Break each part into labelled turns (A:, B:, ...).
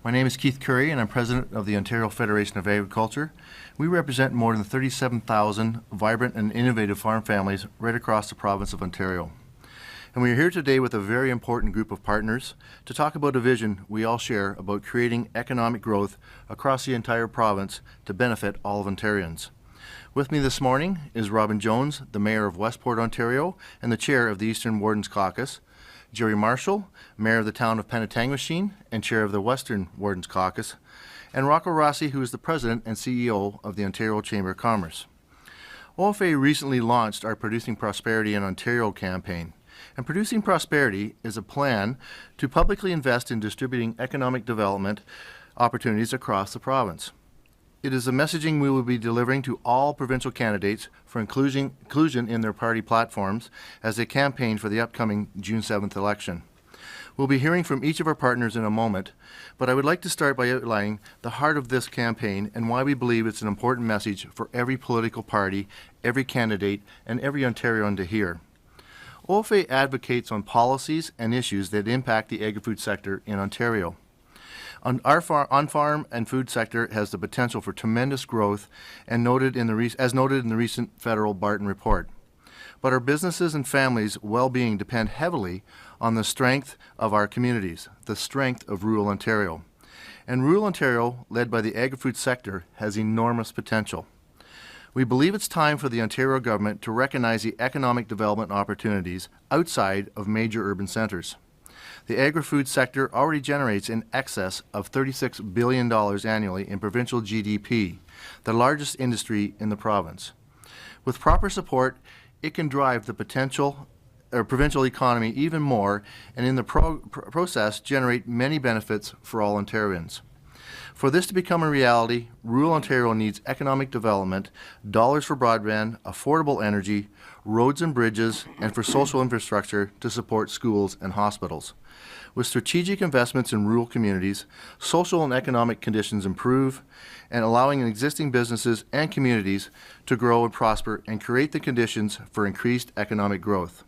A: My name is Keith Curry, and I'm president of the Ontario Federation of Agriculture. We represent more than 37,000 vibrant and innovative farm families right across the province of Ontario. And we are here today with a very important group of partners to talk about a vision we all share about creating economic growth across the entire province to benefit all of Ontarians. With me this morning is Robin Jones, the Mayor of Westport, Ontario, and the Chair of the Eastern Wardens Caucus, Jerry Marshall, Mayor of the town of Penetanguishene and Chair of the Western Wardens Caucus, and Rocco Rossi, who is the President and CEO of the Ontario Chamber of Commerce. OFA recently launched our Producing Prosperity in Ontario campaign, and Producing Prosperity is a plan to publicly invest in distributing economic development opportunities across the province. It is a messaging we will be delivering to all provincial candidates for inclusion in their party platforms as they campaign for the upcoming June 7th election. We'll be hearing from each of our partners in a moment, but I would like to start by outlining the heart of this campaign and why we believe it's an important message for every political party, every candidate, and every Ontarian to hear. OFA advocates on policies and issues that impact the agri-food sector in Ontario. Our on-farm and food sector has the potential for tremendous growth, and as noted in the recent federal Barton report. But our businesses and families' well-being depend heavily on the strength of our communities, the strength of rural Ontario. And rural Ontario, led by the agri-food sector, has enormous potential. We believe it's time for the Ontario government to recognize the economic development opportunities outside of major urban centres. The agri-food sector already generates in excess of $36 billion annually in provincial GDP, the largest industry in the province. With proper support, it can drive the provincial economy even more, and in the process generate many benefits for all Ontarians. For this to become a reality, rural Ontario needs economic development, dollars for broadband, affordable energy, roads and bridges, and for social infrastructure to support schools and hospitals. With strategic investments in rural communities, social and economic conditions improve, and allowing existing businesses and communities to grow and prosper and create the conditions for increased economic growth.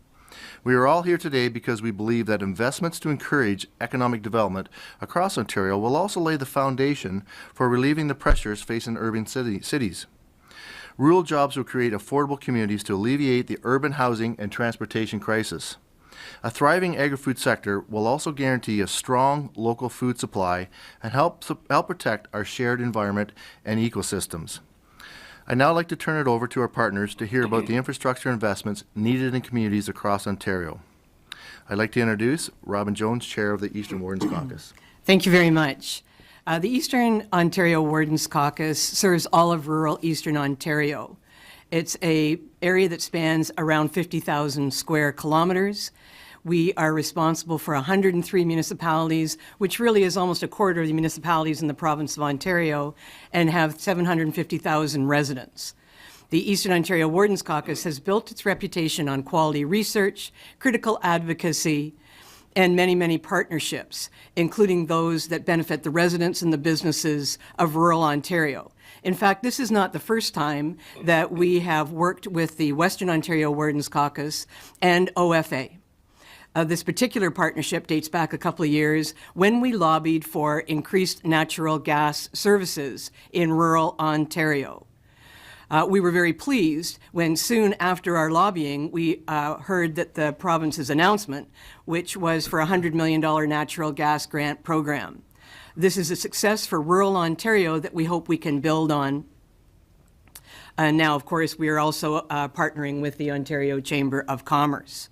A: We are all here today because we believe that investments to encourage economic development across Ontario will also lay the foundation for relieving the pressures facing urban cities. Rural jobs will create affordable communities to alleviate the urban housing and transportation crisis. A thriving agri-food sector will also guarantee a strong local food supply and help protect our shared environment and ecosystems. I'd now like to turn it over to our partners to hear about the infrastructure investments needed in communities across Ontario. I'd like to introduce Robin Jones, Chair of the Eastern Wardens Caucus.
B: Thank you very much. The Eastern Ontario Wardens Caucus serves all of rural Eastern Ontario. It's an area that spans around 50,000 square kilometers. We are responsible for 103 municipalities, which really is almost a quarter of the municipalities in the province of Ontario, and have 750,000 residents. The Eastern Ontario Wardens Caucus has built its reputation on quality research, critical advocacy, and many, many partnerships, including those that benefit the residents and the businesses of rural Ontario. In fact, this is not the first time that we have worked with the Western Ontario Wardens Caucus and OFA. This particular partnership dates back a couple of years when we lobbied for increased natural gas services in rural Ontario. We were very pleased when soon after our lobbying, we heard that the province's announcement, which was for a $100 million natural gas grant program. This is a success for rural Ontario that we hope we can build on. And now, of course, we are also partnering with the Ontario Chamber of Commerce.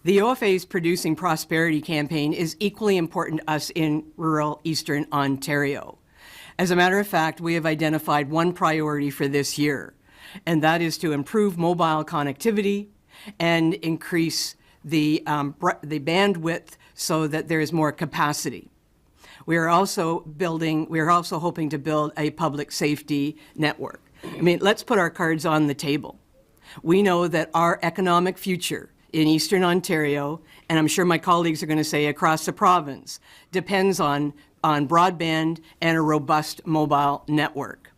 B: The OFA's Producing Prosperity campaign is equally important to us in rural Eastern Ontario. As a matter of fact, we have identified one priority for this year, and that is to improve mobile connectivity and increase the bandwidth so that there is more capacity. We are also hoping to build a public safety network. I mean, let's put our cards on the table. We know that our economic future in Eastern Ontario, and I'm sure my colleagues are going to say across the province, depends on broadband and a robust mobile network.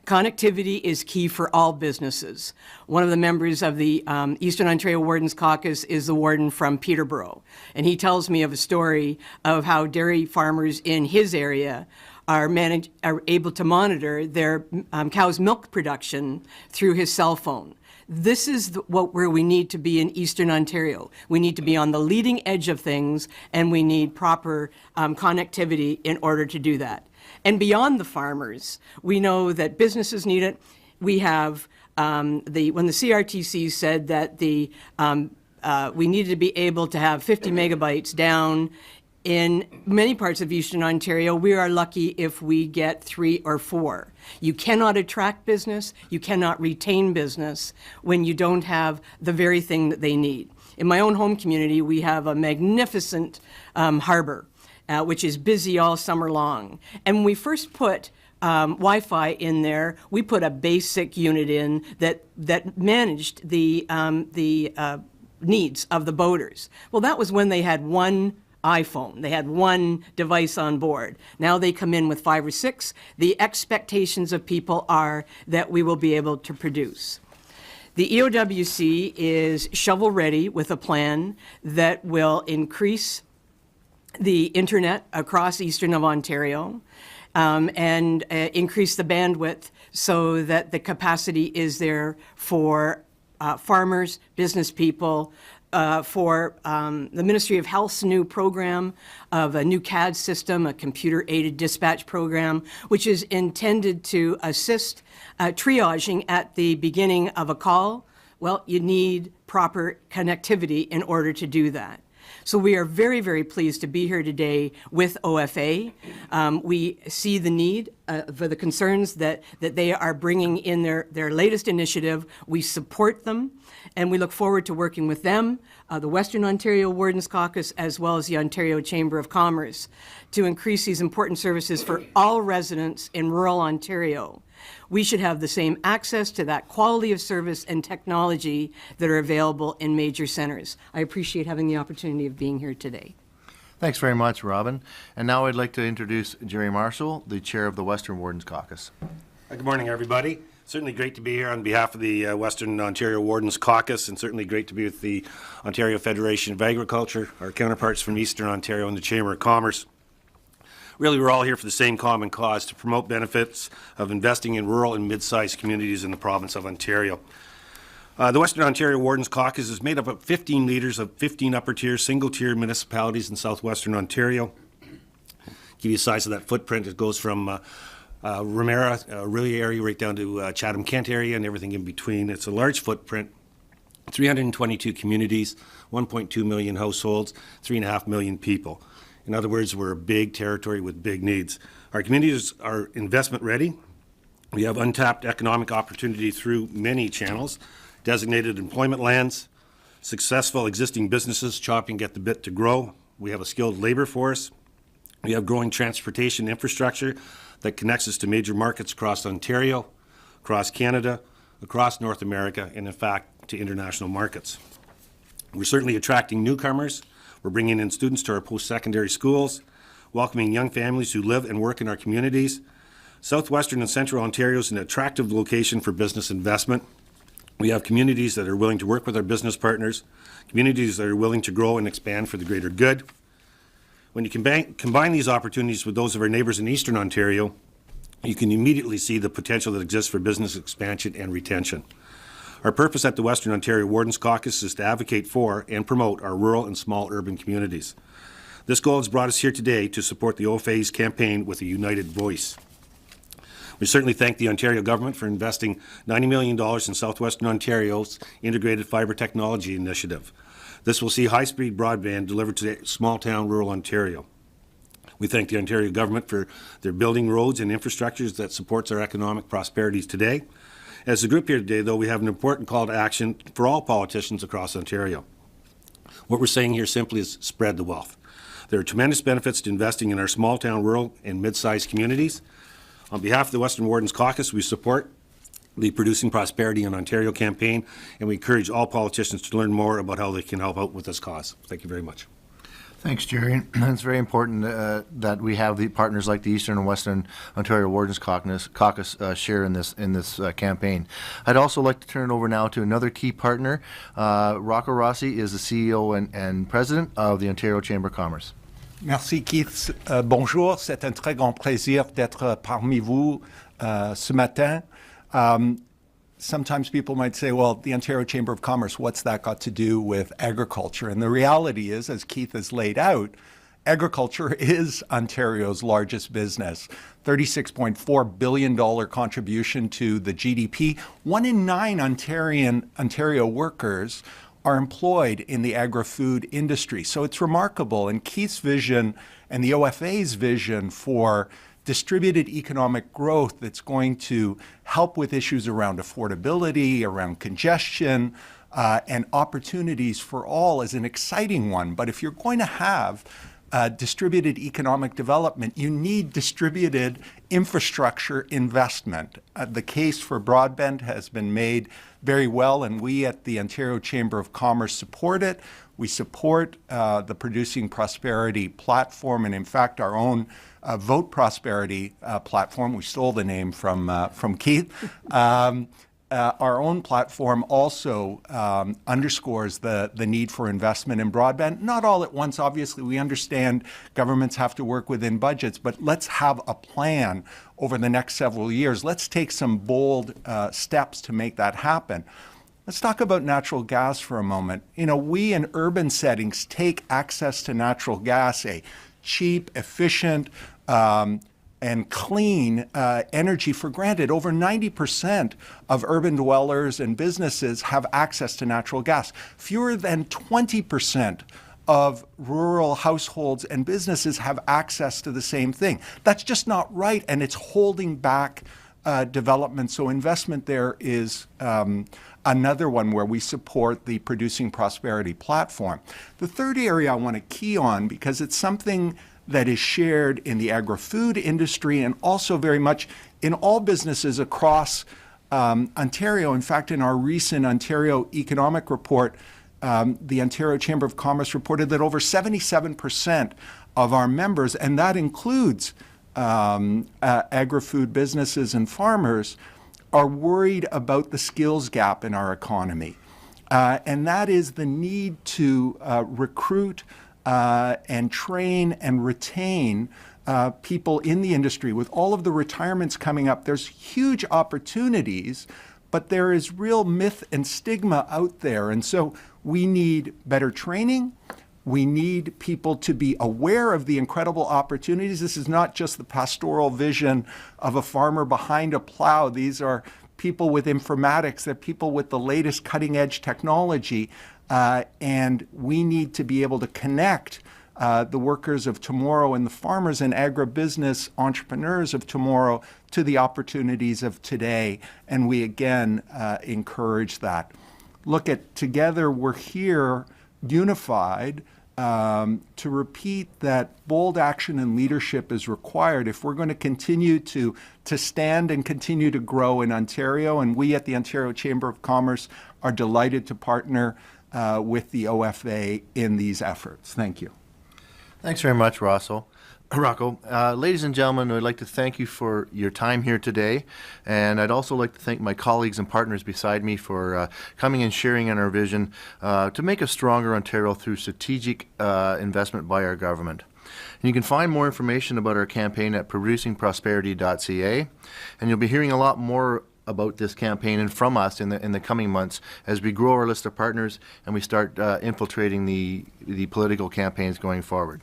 B: Connectivity is key for all businesses. One of the members of the Eastern Ontario Wardens Caucus is the warden from Peterborough, and he tells me of a story of how dairy farmers in his area are able to monitor their cow's milk production through his cell phone. This is where we need to be in Eastern Ontario. We need to be on the leading edge of things, and we need proper connectivity in order to do that. And beyond the farmers, we know that businesses need it. We have when the CRTC said that we needed to be able to have 50 megabytes down in many parts of Eastern Ontario, we are lucky if we get 3 or 4. You cannot attract business, you cannot retain business when you don't have the very thing that they need. In my own home community, we have a magnificent harbor, which is busy all summer long. And when we first put Wi-Fi in there, we put a basic unit in that managed the needs of the boaters. Well, that was when they had one iPhone. They had one device on board. Now they come in with 5 or 6. The expectations of people are that we will be able to produce. The EOWC is shovel-ready with a plan that will increase the internet across Eastern Ontario and increase the bandwidth so that the capacity is there for farmers, business people, for the Ministry of Health's new program of a new CAD system, a computer-aided dispatch program, which is intended to assist triaging at the beginning of a call. Well, you need proper connectivity in order to do that. So we are very, very pleased to be here today with OFA. We see the need for the concerns that they are bringing in their latest initiative. We support them, and we look forward to working with them, the Western Ontario Wardens Caucus, as well as the Ontario Chamber of Commerce, to increase these important services for all residents in rural Ontario. We should have the same access to that quality of service and technology that are available in major centers. I appreciate having the opportunity of being here today.
A: Thanks very much, Robin. And now I'd like to introduce Jerry Marshall, the chair of the Western Wardens Caucus.
C: Good morning, everybody. Certainly great to be here on behalf of the Western Ontario Wardens Caucus, and certainly great to be with the Ontario Federation of Agriculture, our counterparts from Eastern Ontario and the Chamber of Commerce. Really, we're all here for the same common cause, to promote benefits of investing in rural and mid-sized communities in the province of Ontario. The Western Ontario Wardens Caucus is made up of 15 leaders of 15 upper-tier, single-tier municipalities in southwestern Ontario. Give you a size of that footprint. It goes from Ramera, Orillia area, right down to Chatham-Kent area and everything in between. It's a large footprint, 322 communities, 1.2 million households, 3.5 million people. In other words, we're a big territory with big needs. Our communities are investment ready. We have untapped economic opportunity through many channels, designated employment lands, successful existing businesses chopping at the bit to grow. We have a skilled labor force. We have growing transportation infrastructure that connects us to major markets across Ontario, across Canada, across North America, and in fact, to international markets. We're certainly attracting newcomers. We're bringing in students to our post-secondary schools, welcoming young families who live and work in our communities. Southwestern and Central Ontario is an attractive location for business investment. We have communities that are willing to work with our business partners, communities that are willing to grow and expand for the greater good. When you combine these opportunities with those of our neighbours in Eastern Ontario, you can immediately see the potential that exists for business expansion and retention. Our purpose at the Western Ontario Wardens Caucus is to advocate for and promote our rural and small urban communities. This goal has brought us here today to support the OFA's campaign with a united voice. We certainly thank the Ontario government for investing $90 million in Southwestern Ontario's Integrated Fibre Technology Initiative. This will see high-speed broadband delivered to small-town rural Ontario. We thank the Ontario government for their building roads and infrastructures that supports our economic prosperities today. As a group here today, though, we have an important call to action for all politicians across Ontario. What we're saying here simply is spread the wealth. There are tremendous benefits to investing in our small-town, rural, and mid-sized communities. On behalf of the Western Wardens Caucus, we support the Producing Prosperity in Ontario campaign, and we encourage all politicians to learn more about how they can help out with this cause. Thank you very much.
A: Thanks, Jerry. It's very important that we have the partners like the Eastern and Western Ontario Wardens Caucus share in this campaign. I'd also like to turn it over now to another key partner. Rocco Rossi is the CEO and President of the Ontario Chamber of Commerce.
D: Merci Keith. Bonjour, c'est un très grand plaisir d'être parmi vous ce matin. Sometimes people might say, well, the Ontario Chamber of Commerce, what's that got to do with agriculture? And the reality is, as Keith has laid out, agriculture is Ontario's largest business. $36.4 billion contribution to the GDP. 1 in 9 Ontario workers are employed in the agri-food industry. So it's remarkable. And Keith's vision and the OFA's vision for distributed economic growth that's going to help with issues around affordability, around congestion, and opportunities for all is an exciting one. But if you're going to have distributed economic development, you need distributed infrastructure investment. The case for broadband has been made very well, and we at the Ontario Chamber of Commerce support it. We support the Producing Prosperity platform, and in fact, our own Vote Prosperity platform. We stole the name from Keith. Our own platform also underscores the need for investment in broadband. Not all at once, obviously. We understand governments have to work within budgets, but let's have a plan over the next several years. Let's take some bold steps to make that happen. Let's talk about natural gas for a moment. You know, we in urban settings take access to natural gas, a cheap, efficient, and clean energy for granted. Over 90% of urban dwellers and businesses have access to natural gas. Fewer than 20% of rural households and businesses have access to the same thing. That's just not right, and it's holding back development. So investment there is another one where we support the Producing Prosperity platform. The third area I want to key on, because it's something that is shared in the agri-food industry and also very much in all businesses across Ontario. In fact, in our recent Ontario Economic Report, the Ontario Chamber of Commerce reported that over 77% of our members, and that includes agri-food businesses and farmers, are worried about the skills gap in our economy. And that is the need to recruit and train and retain people in the industry. With all of the retirements coming up, there's huge opportunities, but there is real myth and stigma out there. And so we need better training. We need people to be aware of the incredible opportunities. This is not just the pastoral vision of a farmer behind a plow. These are people with informatics. They're people with the latest cutting edge technology. And we need to be able to connect the workers of tomorrow and the farmers and agribusiness entrepreneurs of tomorrow to the opportunities of today. And we again encourage that. Look at together, we're here unified to repeat that bold action and leadership is required if we're going to continue to stand and continue to grow in Ontario. And we at the Ontario Chamber of Commerce are delighted to partner with the OFA in these efforts. Thank you.
A: Thanks very much, Rocco. Ladies and gentlemen, I'd like to thank you for your time here today, and I'd also like to thank my colleagues and partners beside me for coming and sharing in our vision to make a stronger Ontario through strategic investment by our government. And you can find more information about our campaign at producingprosperity.ca, and you'll be hearing a lot more about this campaign and from us in the coming months as we grow our list of partners and we start infiltrating the political campaigns going forward.